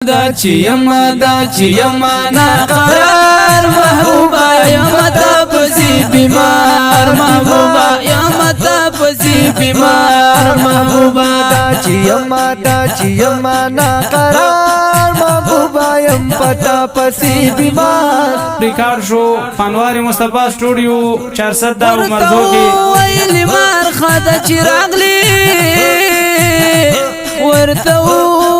دا چیما ناقرار محبوبا یم تپسی بیمار محبوبا یم تپسی بیمار محبوبا دا چیما ناقرار محبوبا یم پتا پسی بیمار ریکارڈ شو پانواری مصطفی سٹوڈیو 410 مرزو کی ویلی مارخد چراغلی ورتو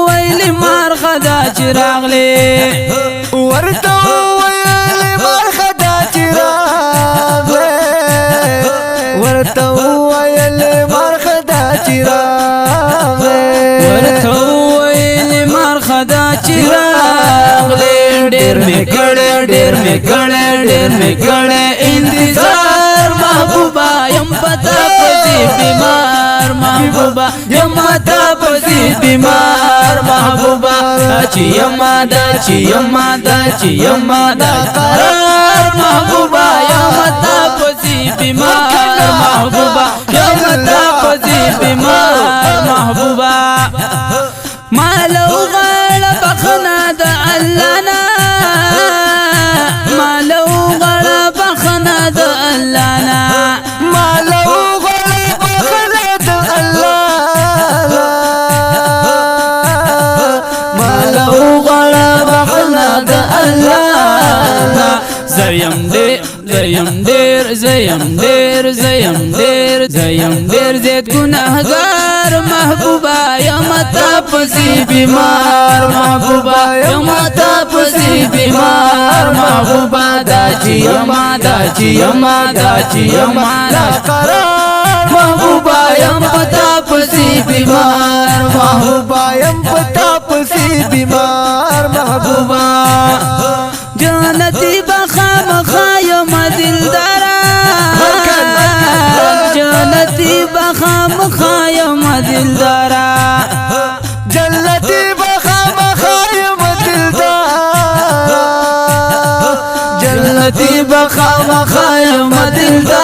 ویلی مارخد چراغلی ورتو ویلی مارخد چراغلی ورتو ویلی مارخد چراغلی ورتو ویلی مارخد چراغلی ډیر میکړه انتظار محبوبا یم پتا پسی بیمار محبوبا یم پتا پسی بیمار محبوبا چیما دا قرار محبوبا یم پتا پسی بیمار محبوبا یم پتا پسی بیمار محبوبا مالو غړ بخنا د الله نا مالو غړ بخنا د الله نا مالو غړ بخنا د الله مالو غړ بخنا د الله زیم ډیر زید گناهگار محبوبا یم تپسی بیمار محبوبا یم تپسی بیمار محبوبا دا چیما قرار محبوبا یم تپسی بیمار محبوبا یم پتا پسی بیمار محبوبا جنتی بخام خایم دلدارا جنتی بخام خایم دلدارا جنتی بخام خایم دلدارا جنتی بخام خایم دلدارا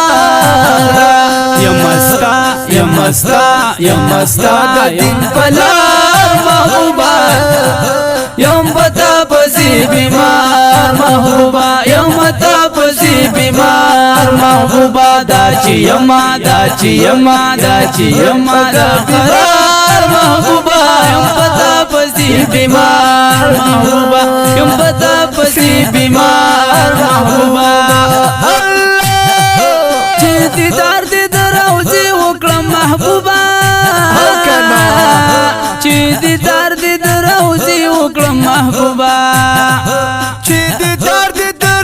یمستا د دین پلار محبوبا یم پتا پسی بیمار محبوبا یم تپسی بیمار محبوبا دا چیما دا قرار محبوبا یم پتا پسی بیمار محبوبا یم پتا پسی بیمار محبوبا چی دیدار روزی وکړم محبوبا چی دیدار روزی وکړم محبوبا چی دیدار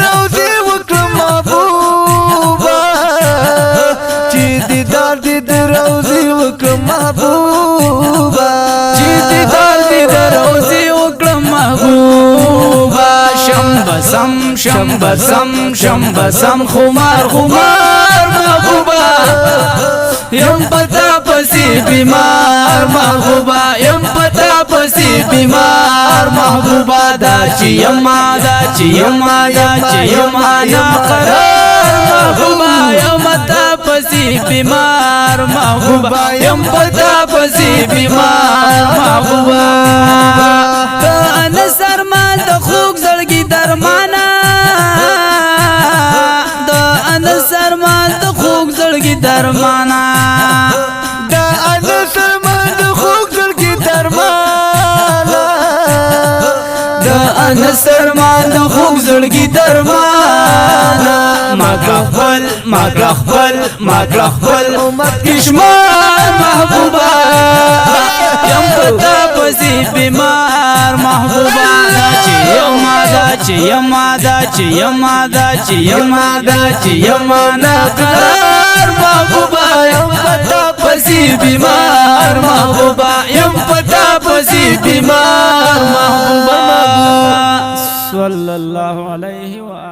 روزی وکړم محبوبا چی دیدار روزی وکړم محبوبا چی دیدار روزی وکړم محبوبا شم بسم خمار محبوبا یم پتا پسی بیمار محبوبا یم پتا پسی بیمار محبوبا دا چیما قرار محبوبا یم پتا پسی بیمار محبوبا یم پتا پسی بیمار محبوبا دا انصر ما د خوږ زړګي درمانا دا انصر ما د خوږ زړګي درمانا دا انصر ما د خوږ زړګي درمانا دا انصر ما د خوږ زړګي درمانا ما خپل امت کشمار محبوبا یم پتا پسی بیمار محبوبا چیما ناقرار محبوبا یم پتا پسی بیمار محبوبا یم پتا پسی بیمار محبوبا صلی اللہ علیہ وآلہ